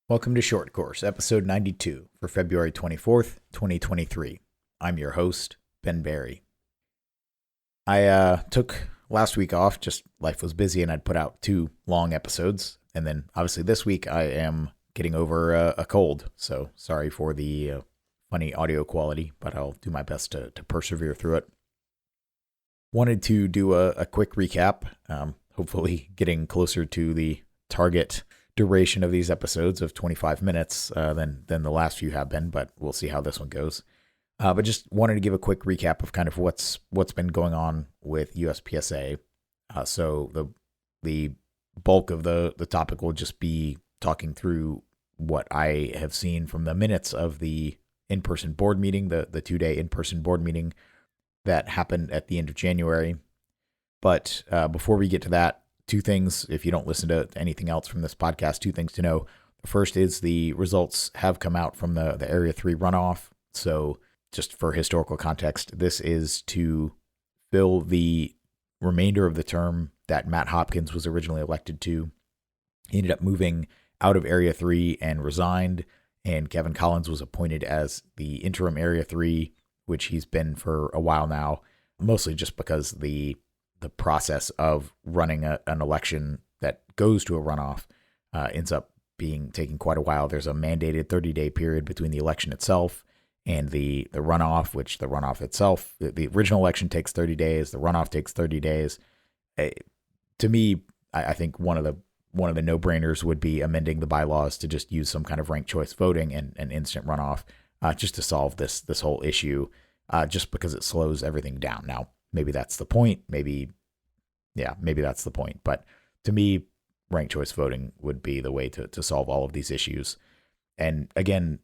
Welcome to Short Course, episode 92 for February 24th, 2023. I'm your host, Ben Barry. I took last week off, just life was busy and I'd put out 2 long episodes. And then obviously this week I am getting over a cold, so sorry for the funny audio quality, but I'll do my best to persevere through it. Wanted to do a quick recap, hopefully getting closer to the target duration of these episodes of 25 minutes than the last few have been, but we'll see how this one goes. But just wanted to give a quick recap of kind of what's been going on with USPSA. So the bulk of the topic will just be talking through what I have seen from the minutes of the in-person board meeting, the 2-day in-person board meeting that happened at the end of January. But before we get to that, 2 things, if you don't listen to anything else from this podcast, 2 things to know. The first is the results have come out from the Area 3 runoff. So just for historical context, this is to fill the remainder of the term that Matt Hopkins was originally elected to. He ended up moving out of Area 3 and resigned, and Kevin Collins was appointed as the interim Area 3, which he's been for a while now, mostly just because the process of running an election that goes to a runoff ends up taking quite a while. There's a mandated 30-day period between the election itself and the runoff, which the runoff itself, the original election takes 30 days, the runoff takes 30 days. To me, I think one of the no-brainers would be amending the bylaws to just use some kind of ranked choice voting and instant runoff just to solve this whole issue, just because it slows everything down. Now, maybe that's the point. Maybe that's the point. But to me, ranked choice voting would be the way to solve all of these issues. And again,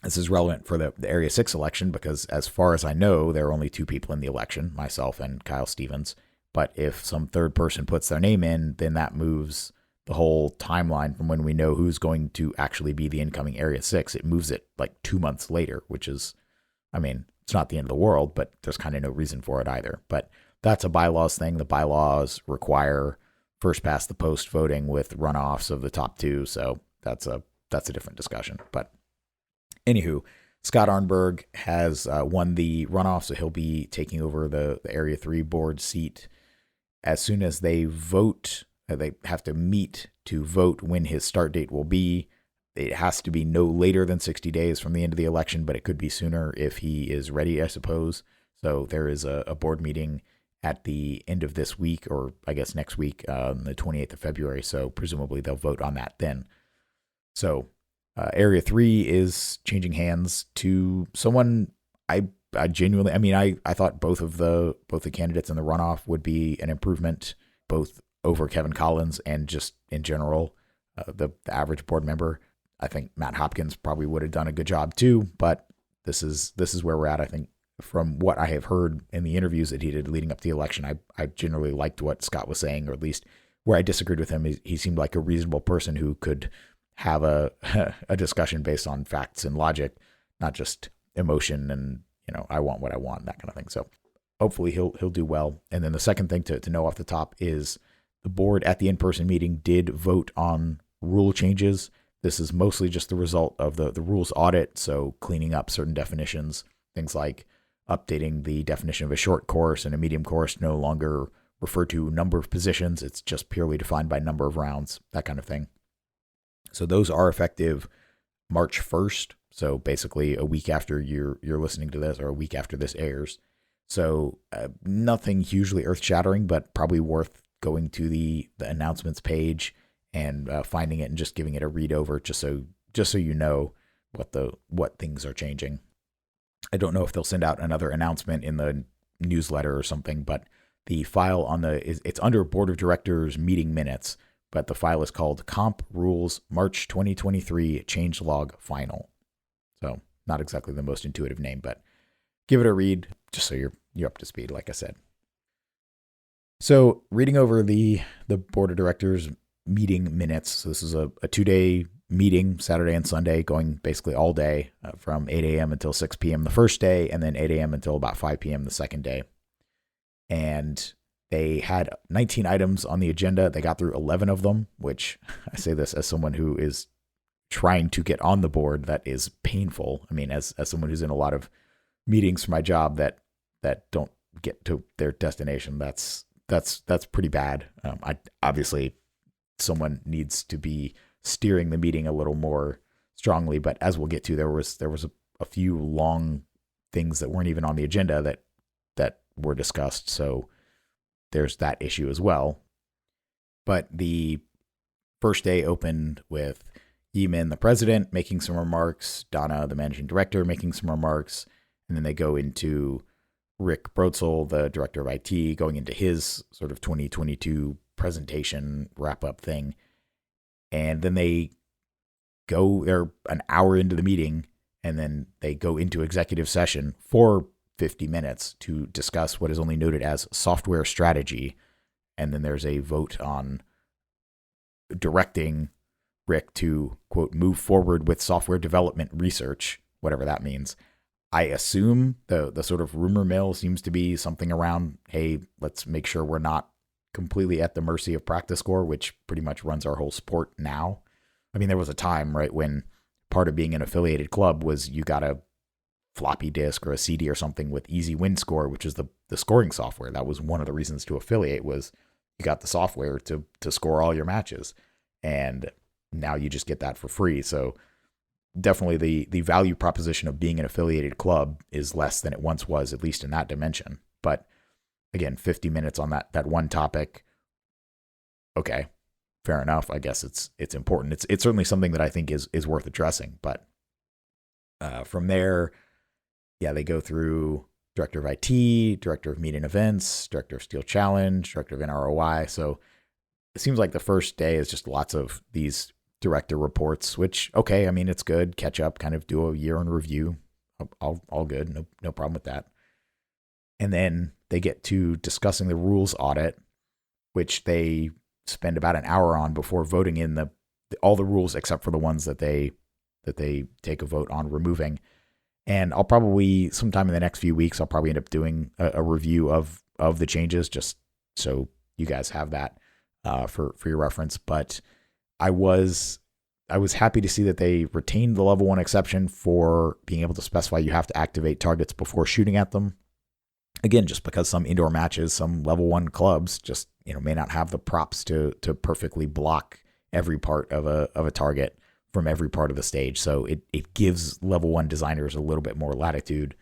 this is relevant for the Area 6 election because as far as I know, there are only 2 people in the election, myself and Kyle Stevens. But if some third person puts their name in, then that moves the whole timeline from when we know who's going to actually be the incoming Area 6. It moves it like 2 months later, which is, it's not the end of the world, but there's kind of no reason for it either. But that's a bylaws thing. The bylaws require first past the post voting with runoffs of the top 2. So that's a different discussion. But anywho, Scott Arnberg has won the runoff, so he'll be taking over the Area 3 board seat. As soon as they vote, they have to meet to vote when his start date will be. It has to be no later than 60 days from the end of the election, but it could be sooner if he is ready, I suppose. So there is a board meeting at the end of this week, or I guess next week, the 28th of February. So presumably they'll vote on that then. So Area 3 is changing hands to someone I genuinely, I thought both the candidates in the runoff would be an improvement, both over Kevin Collins and just in general, the average board member. I think Matt Hopkins probably would have done a good job too, but this is where we're at. I think from what I have heard in the interviews that he did leading up to the election, I generally liked what Scott was saying, or at least where I disagreed with him, he seemed like a reasonable person who could have a discussion based on facts and logic, not just emotion and, I want what I want, that kind of thing. So hopefully he'll do well. And then the second thing to know off the top is the board at the in-person meeting did vote on rule changes. This is mostly just the result of the rules audit, so cleaning up certain definitions, things like updating the definition of a short course and a medium course no longer refer to number of positions. It's just purely defined by number of rounds, that kind of thing. So those are effective March 1st. So basically a week after you're listening to this, or a week after this airs. So nothing hugely earth-shattering, but probably worth going to the announcements page and finding it and just giving it a read over, just so you know what things are changing. I don't know if they'll send out another announcement in the newsletter or something, but the file it's under Board of Directors meeting minutes, but the file is called Comp Rules March 2023 Changelog Final. So not exactly the most intuitive name, but give it a read just so you're up to speed, like I said. So reading over the Board of Directors meeting minutes. So this is a 2-day meeting, Saturday and Sunday, going basically all day from 8 a.m. until 6 p.m. the first day, and then 8 a.m. until about 5 p.m. the second day. And they had 19 items on the agenda. They got through 11 of them, which I say this as someone who is trying to get on the board that is painful. I mean, as someone who's in a lot of meetings for my job that don't get to their destination, that's pretty bad. I obviously someone needs to be steering the meeting a little more strongly, but as we'll get to, there was a few long things that weren't even on the agenda that were discussed. So there's that issue as well. But the first day opened with Yeeman, the president, making some remarks, Donna, the managing director, making some remarks, and then they go into Rick Brotzel, the director of IT, going into his sort of 2022 presentation wrap-up thing. And then they're an hour into the meeting, and then they go into executive session for 50 minutes to discuss what is only noted as software strategy. And then there's a vote on directing Rick to, quote, move forward with software development research, whatever that means. I assume the sort of rumor mill seems to be something around, hey, let's make sure we're not completely at the mercy of practice score, which pretty much runs our whole sport now. I mean, there was a time, right, when part of being an affiliated club was you got a floppy disk or a CD or something with Easy Win Score, which is the scoring software. That was one of the reasons to affiliate, was you got the software to score all your matches. And now you just get that for free. So definitely the value proposition of being an affiliated club is less than it once was, at least in that dimension. But again, 50 minutes on that one topic. Okay, fair enough. I guess it's important. It's certainly something that I think is worth addressing. But from there, yeah, they go through director of IT, director of media and events, director of Steel Challenge, director of NROI. So it seems like the first day is just lots of these director reports, which, okay, I mean, it's good. Catch up, kind of do a year in review. All good. No problem with that. And then they get to discussing the rules audit, which they spend about an hour on before voting in all the rules except for the ones that they take a vote on removing. And I'll probably, sometime in the next few weeks, I'll probably end up doing a review of the changes, just so you guys have that for your reference. But I was happy to see that they retained the level 1 exception for being able to specify you have to activate targets before shooting at them. Again, just because some indoor matches, some level 1 clubs just may not have the props to perfectly block every part of a target from every part of the stage. So it gives level 1 designers a little bit more latitude.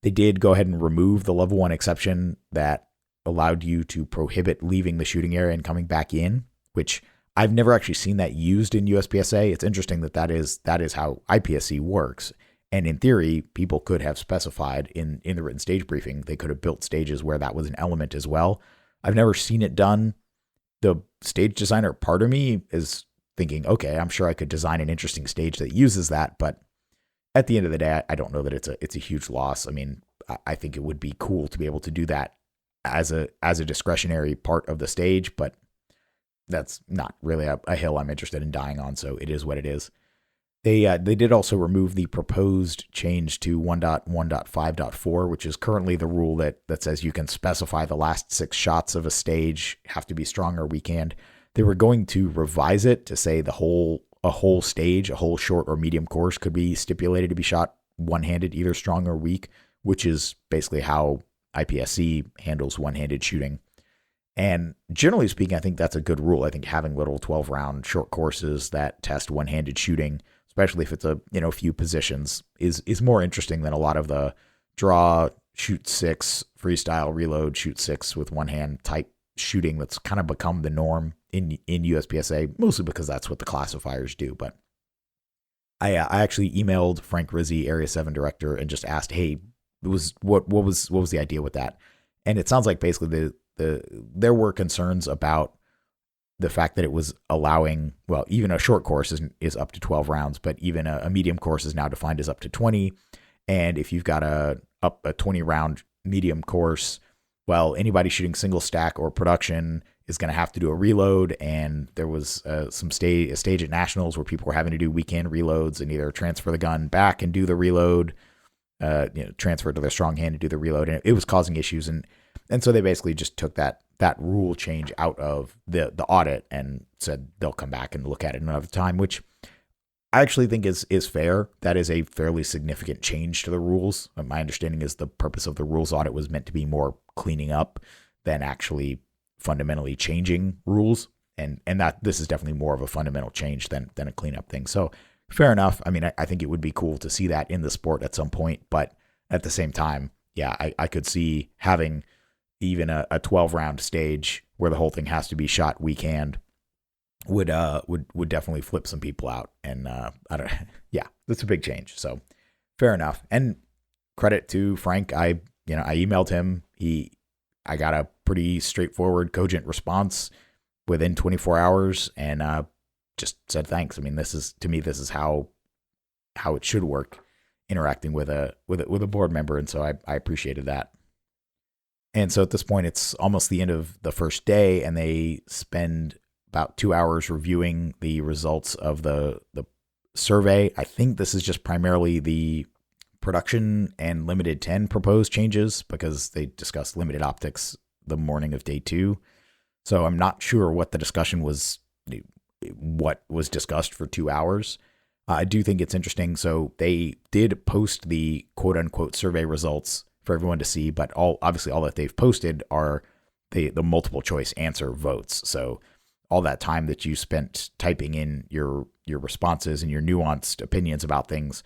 They did go ahead and remove the level 1 exception that allowed you to prohibit leaving the shooting area and coming back in, which I've never actually seen that used in USPSA. It's interesting that is how IPSC works. And in theory, people could have specified in the written stage briefing, they could have built stages where that was an element as well. I've never seen it done. The stage designer part of me is thinking, okay, I'm sure I could design an interesting stage that uses that. But at the end of the day, I don't know that it's a huge loss. I mean, I think it would be cool to be able to do that as a discretionary part of the stage, but that's not really a hill I'm interested in dying on. So it is what it is. They did also remove the proposed change to 1.1.5.4, which is currently the rule that says you can specify the last 6 shots of a stage have to be strong or weak-hand. They were going to revise it to say a whole stage, a whole short or medium course could be stipulated to be shot one-handed, either strong or weak, which is basically how IPSC handles one-handed shooting. And generally speaking, I think that's a good rule. I think having little 12-round short courses that test one-handed shooting, especially if it's a few positions, is more interesting than a lot of the draw, shoot 6, freestyle, reload, shoot 6 with one hand type shooting that's kind of become the norm in USPSA, mostly because that's what the classifiers do. But I actually emailed Frank Rizzi, Area 7 director, and just asked, hey, what was the idea with that? And it sounds like basically there were concerns about the fact that it was allowing, well, even a short course is up to 12 rounds, but even a medium course is now defined as up to 20. And if you've got a 20 round medium course, well, anybody shooting single stack or production is going to have to do a reload. And there was a stage at Nationals where people were having to do weekend reloads and either transfer the gun back and do the reload, transfer it to their strong hand and do the reload. And it was causing issues. And so they basically just took that rule change out of the audit and said they'll come back and look at it another time, which I actually think is fair. That is a fairly significant change to the rules. My understanding is the purpose of the rules audit was meant to be more cleaning up than actually fundamentally changing rules. And that this is definitely more of a fundamental change than a cleanup thing. So fair enough. I mean, I think it would be cool to see that in the sport at some point, but at the same time, yeah, I could see having even a 12 round stage where the whole thing has to be shot weekend would definitely flip some people out. And I don't yeah, that's a big change. So fair enough. And credit to Frank. I emailed him. I got a pretty straightforward, cogent response within 24 hours and just said thanks. I mean, this is how it should work, interacting with a board member, and so I appreciated that. And so at this point, it's almost the end of the first day, and they spend about 2 hours reviewing the results of the survey. I think this is just primarily the production and limited 10 proposed changes because they discussed limited optics the morning of day 2. So I'm not sure what the discussion was, what was discussed for 2 hours. I do think it's interesting. So they did post the quote unquote survey results for everyone to see, but all that they've posted are the multiple choice answer votes. So all that time that you spent typing in your responses and your nuanced opinions about things,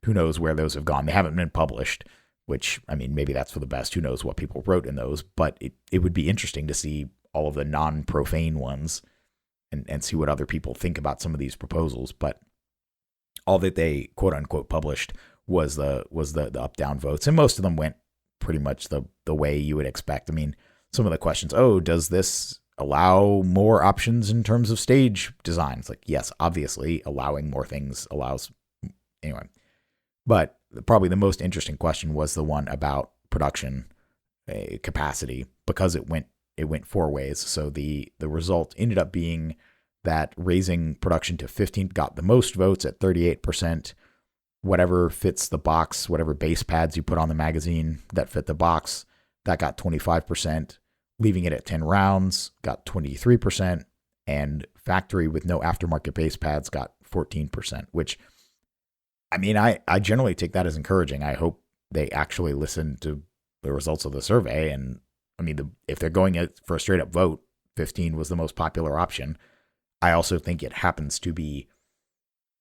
who knows where those have gone? They haven't been published, which, I mean, maybe that's for the best. Who knows what people wrote in those, but it would be interesting to see all of the non-profane ones and see what other people think about some of these proposals. But all that they quote unquote published was the up-down votes. And most of them went pretty much the way you would expect. I mean, some of the questions, does this allow more options in terms of stage design? It's like, yes, obviously allowing more things allows, anyway. But probably the most interesting question was the one about production capacity, because it went 4 ways. So the result ended up being that raising production to 15 got the most votes at 38%. Whatever fits the box, whatever base pads you put on the magazine that fit the box, that got 25%. Leaving it at 10 rounds got 23%. And factory with no aftermarket base pads got 14%, which, I mean, I generally take that as encouraging. I hope they actually listen to the results of the survey. And I mean, if they're going for a straight up vote, 15 was the most popular option. I also think it happens to be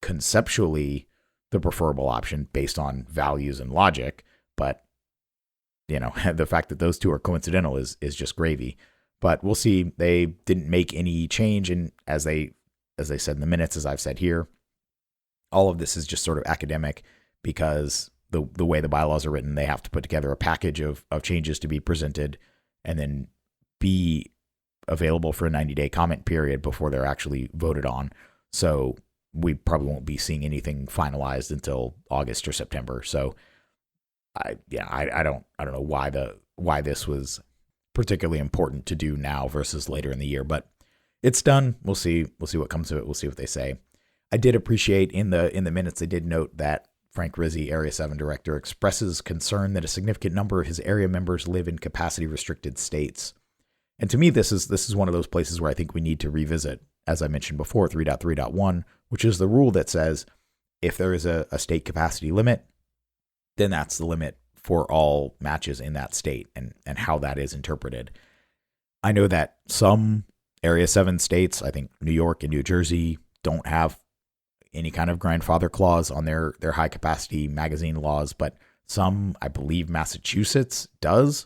conceptually the preferable option based on values and logic. But, the fact that those two are coincidental is just gravy. But we'll see. They didn't make any change. And as they said in the minutes, as I've said here, all of this is just sort of academic because the way the bylaws are written, they have to put together a package of changes to be presented and then be available for a 90-day comment period before they're actually voted on. So we probably won't be seeing anything finalized until August or September. So I don't know why this was particularly important to do now versus later in the year, but it's done. We'll see what comes of it. We'll see what they say. I did appreciate in the minutes they did note that Frank Rizzi, Area 7 director, expresses concern that a significant number of his area members live in capacity restricted states. And to me, this is one of those places where I think we need to revisit, as I mentioned before, 3.3.1, which is the rule that says if there is a state capacity limit, then that's the limit for all matches in that state and how that is interpreted. I know that some Area 7 states, I think New York and New Jersey, don't have any kind of grandfather clause on their high capacity magazine laws, but some, I believe Massachusetts does.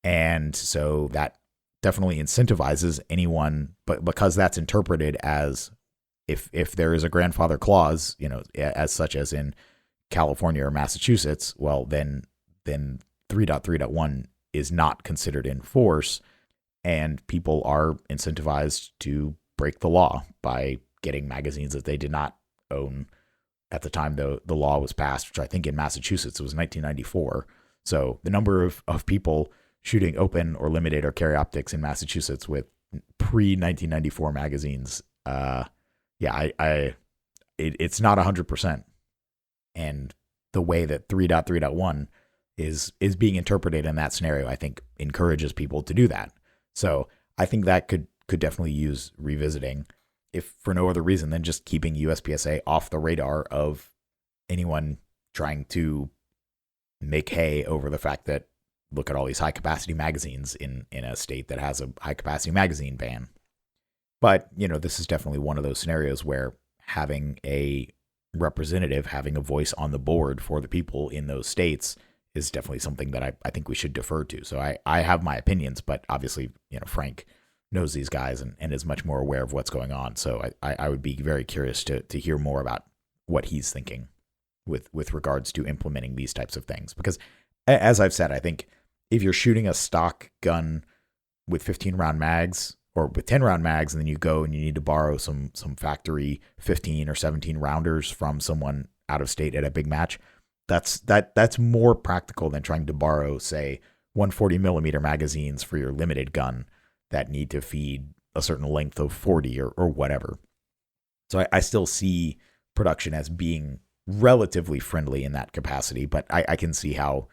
And so that definitely incentivizes anyone, but because that's interpreted as if there is a grandfather clause, as such as in California or Massachusetts, well, then 3.3.1 is not considered in force, and people are incentivized to break the law by getting magazines that they did not own at the time the law was passed, which I think in Massachusetts was 1994. So the number of people shooting open or limited or carry optics in Massachusetts with pre-1994 magazines, it's not 100%. And the way that 3.3.1 is being interpreted in that scenario, I think encourages people to do that. So I think that could definitely use revisiting. if for no other reason than just keeping USPSA off the radar of anyone trying to make hay over the fact that look at all these high capacity magazines in a state that has a high capacity magazine ban. But, this is definitely one of those scenarios where having a representative, having a voice on the board for the people in those states is definitely something that I think we should defer to. So I have my opinions, but obviously, Frank knows these guys and is much more aware of what's going on. So I would be very curious to hear more about what he's thinking with regards to implementing these types of things. Because as I've said, I think if you're shooting a stock gun with 15 round mags or with 10 round mags, and then you go and you need to borrow some factory 15 or 17 rounders from someone out of state at a big match, that's more practical than trying to borrow, say, 140 millimeter magazines for your limited gun that need to feed a certain length of 40 or whatever. So I still see production as being relatively friendly in that capacity, but I can see how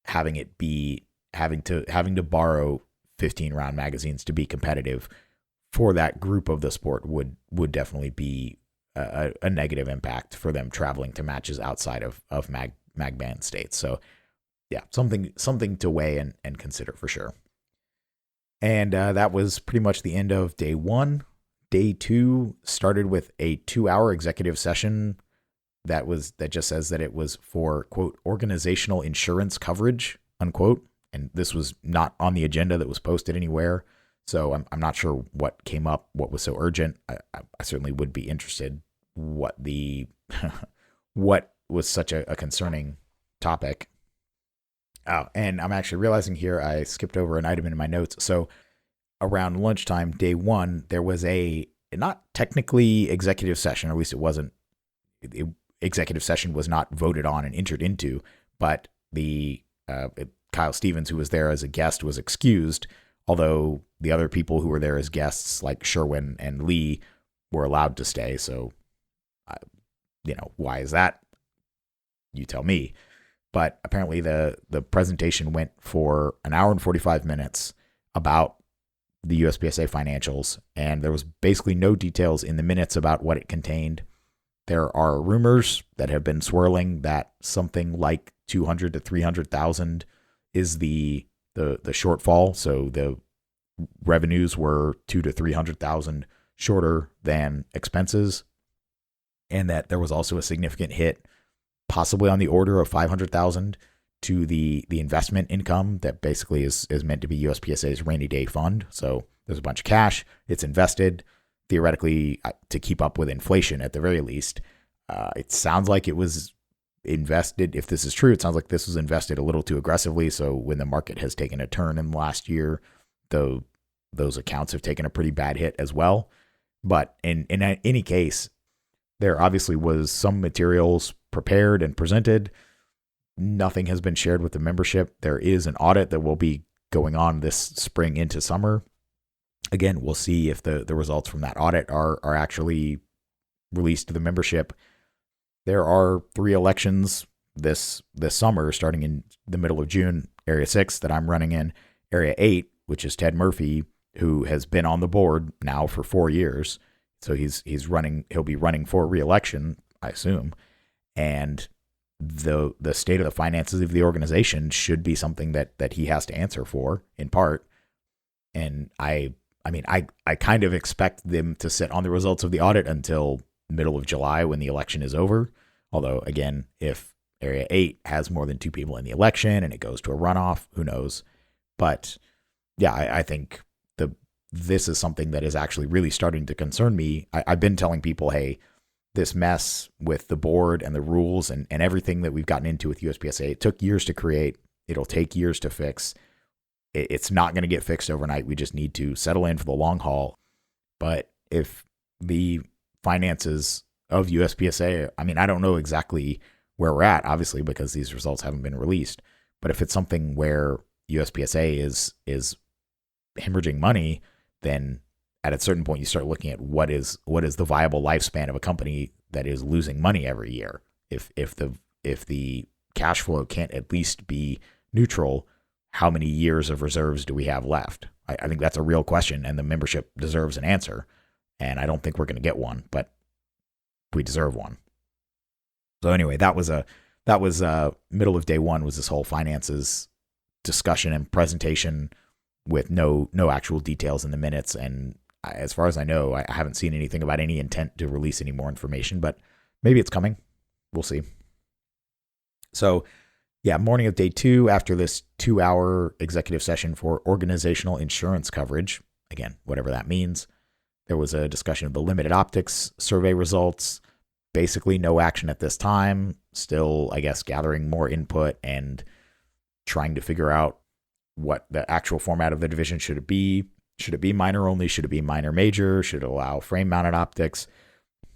having to borrow 15 round magazines to be competitive for that group of the sport would definitely be a negative impact for them traveling to matches outside of mag ban states. So yeah, something to weigh and consider for sure. And that was pretty much the end of day one. Day two started with a 2-hour executive session that just says that it was for, quote, organizational insurance coverage, unquote. And this was not on the agenda that was posted anywhere. So I'm not sure what came up, what was so urgent. I certainly would be interested what was such a concerning topic. Oh, and I'm actually realizing here I skipped over an item in my notes. So around lunchtime, day one, there was a not technically executive session, or at least it wasn't. The executive session was not voted on and entered into, but Kyle Stevens, who was there as a guest, was excused, although the other people who were there as guests, like Sherwin and Lee, were allowed to stay. So, why is that? You tell me. But apparently the presentation went for an hour and 45 minutes about the USPSA financials, and there was basically no details in the minutes about what it contained. There are rumors that have been swirling that something like 200 to 300,000 is the shortfall. So the revenues were 200 to 300,000 shorter than expenses, and that there was also a significant hit, possibly on the order of 500,000 to the investment income that basically is meant to be USPSA's rainy day fund. So there's a bunch of cash. It's invested theoretically to keep up with inflation at the very least. It sounds like it was invested. If this is true, it sounds like this was invested a little too aggressively. So when the market has taken a turn in the last year, those accounts have taken a pretty bad hit as well. But in any case, there obviously was some materials prepared and presented. Nothing has been shared with the membership. There is an audit that will be going on this spring into summer. Again, we'll see if the results from that audit are actually released to the membership. There are 3 elections this summer, starting in the middle of June. Area 6 that I'm running in. Area 8, which is Ted Murphy, who has been on the board now for 4 years. So he'll be running for re-election, I assume. And the state of the finances of the organization should be something that he has to answer for, in part. And I kind of expect them to sit on the results of the audit until middle of July when the election is over. Although, again, if Area 8 has more than 2 people in the election and it goes to a runoff, who knows? But yeah, I think this is something that is actually really starting to concern me. I've been telling people, hey, this mess with the board and the rules and everything that we've gotten into with USPSA, it took years to create. It'll take years to fix. It's not going to get fixed overnight. We just need to settle in for the long haul. But if the finances of USPSA, I don't know exactly where we're at, obviously, because these results haven't been released. But if it's something where USPSA is hemorrhaging money, then at a certain point you start looking at what is the viable lifespan of a company that is losing money every year. If the cash flow can't at least be neutral, how many years of reserves do we have left? I think that's a real question, and the membership deserves an answer. and I don't think we're going to get one, but we deserve one. So anyway, that was middle of day one, was this whole finances discussion and presentation with no actual details in the minutes. And as far as I know, I haven't seen anything about any intent to release any more information, but maybe it's coming. We'll see. So yeah, morning of day two, after this 2-hour executive session for organizational insurance coverage, again, whatever that means, there was a discussion of the limited optics survey results. Basically no action at this time. Still, I guess, gathering more input and trying to figure out what the actual format of the division should it be. Should it be minor only? Should it be minor major? Should it allow frame mounted optics?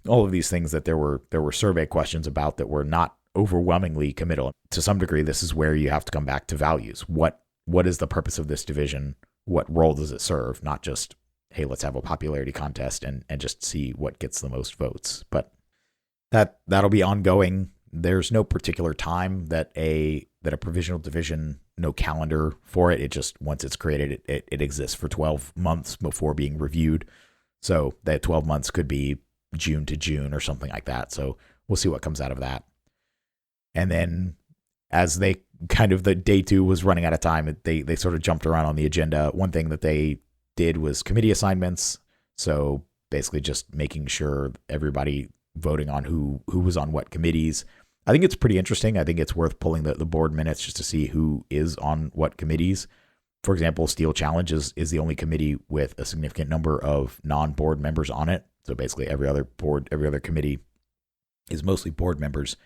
All of these things that there were survey questions about that were not overwhelmingly committal. To some degree, this is where you have to come back to values. What is the purpose of this division? What role does it serve? Not just, hey, let's have a popularity contest and just see what gets the most votes. But that'll be ongoing. There's no particular time that a provisional division, no calendar for it. It just, once it's created, it exists for 12 months before being reviewed. So that 12 months could be June to June or something like that. So we'll see what comes out of that. And then as they the day two was running out of time, they sort of jumped around on the agenda. One thing that they did was committee assignments. So basically just making sure everybody voting on who was on what committees. I think it's pretty interesting. I think it's worth pulling the board minutes just to see who is on what committees. For example, Steel Challenge is the only committee with a significant number of non-board members on it. So basically every other committee is mostly board members.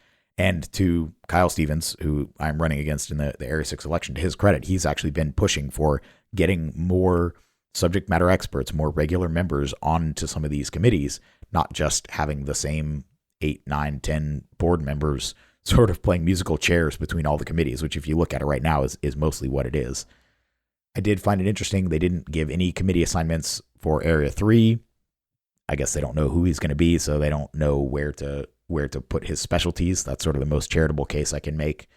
And to Kyle Stevens, who I'm running against in the Area 6 election, to his credit, he's actually been pushing for getting more subject matter experts, more regular members onto some of these committees, not just having the same 8, 9, 10 board members sort of playing musical chairs between all the committees, which if you look at it right now is mostly what it is. I did find it interesting. They didn't give any committee assignments for Area 3. I guess they don't know who he's going to be, so they don't know where to put his specialties. That's sort of the most charitable case I can make.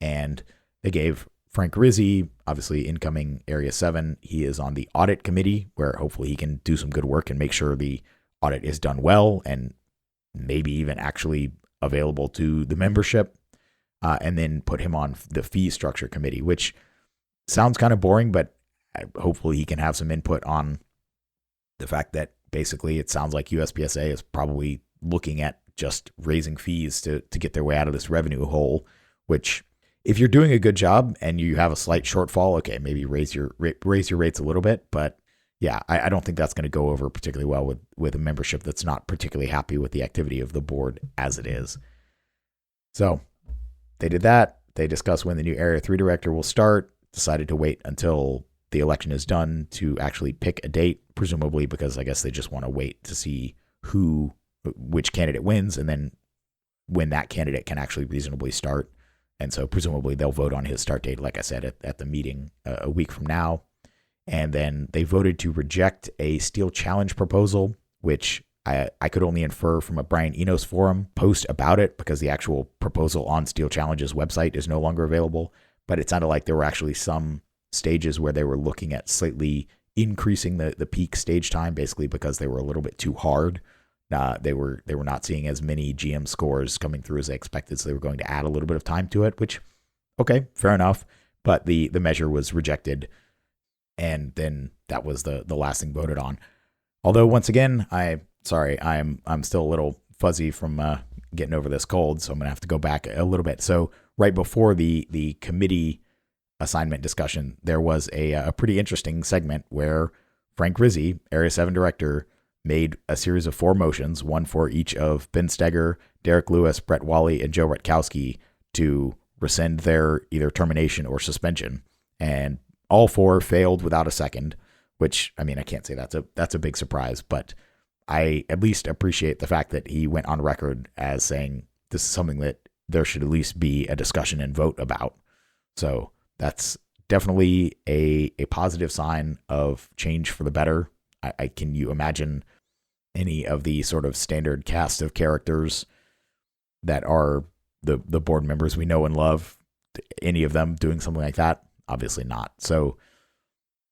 And they gave Frank Rizzi, obviously incoming Area 7, he is on the audit committee, where hopefully he can do some good work and make sure the audit is done well and maybe even actually available to the membership. And then put him on the fee structure committee, which sounds kind of boring, but hopefully he can have some input on the fact that basically it sounds like USPSA is probably looking at just raising fees to get their way out of this revenue hole, which if you're doing a good job and you have a slight shortfall, okay, maybe raise your rates a little bit. But yeah, I don't think that's going to go over particularly well with a membership that's not particularly happy with the activity of the board as it is. So they did that. They discussed when the new Area 3 director will start, decided to wait until the election is done to actually pick a date, presumably because I guess they just want to wait to see which candidate wins, and then when that candidate can actually reasonably start. And so presumably they'll vote on his start date, like I said, at the meeting a week from now. And then they voted to reject a Steel Challenge proposal, which I could only infer from a Brian Enos forum post about it because the actual proposal on Steel Challenge's website is no longer available. But it sounded like there were actually some stages where they were looking at slightly increasing the peak stage time, basically because they were a little bit too hard. They were not seeing as many GM scores coming through as they expected, so they were going to add a little bit of time to it, which, okay, fair enough. But the measure was rejected, and then that was the last thing voted on. Although once again, I'm still a little fuzzy from getting over this cold, so I'm gonna have to go back a little bit. So right before the committee assignment discussion, there was a pretty interesting segment where Frank Rizzi, Area 7 director, made a series of 4 motions, one for each of Ben Steger, Derek Lewis, Brett Wally, and Joe Rutkowski, to rescind their either termination or suspension. And all 4 failed without a second, which, I mean, I can't say that's a big surprise, but I at least appreciate the fact that he went on record as saying this is something that there should at least be a discussion and vote about. So that's definitely a positive sign of change for the better. Can you imagine any of the sort of standard cast of characters that are the board members we know and love, any of them doing something like that? Obviously not. So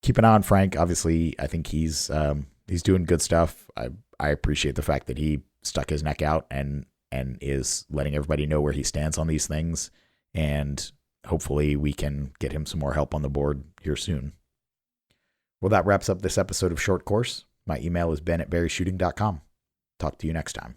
keep an eye on Frank. Obviously, I think he's He's doing good stuff. I appreciate the fact that he stuck his neck out and is letting everybody know where he stands on these things. And hopefully we can get him some more help on the board here soon. Well, that wraps up this episode of Short Course. My email is ben@berryshooting.com. Talk to you next time.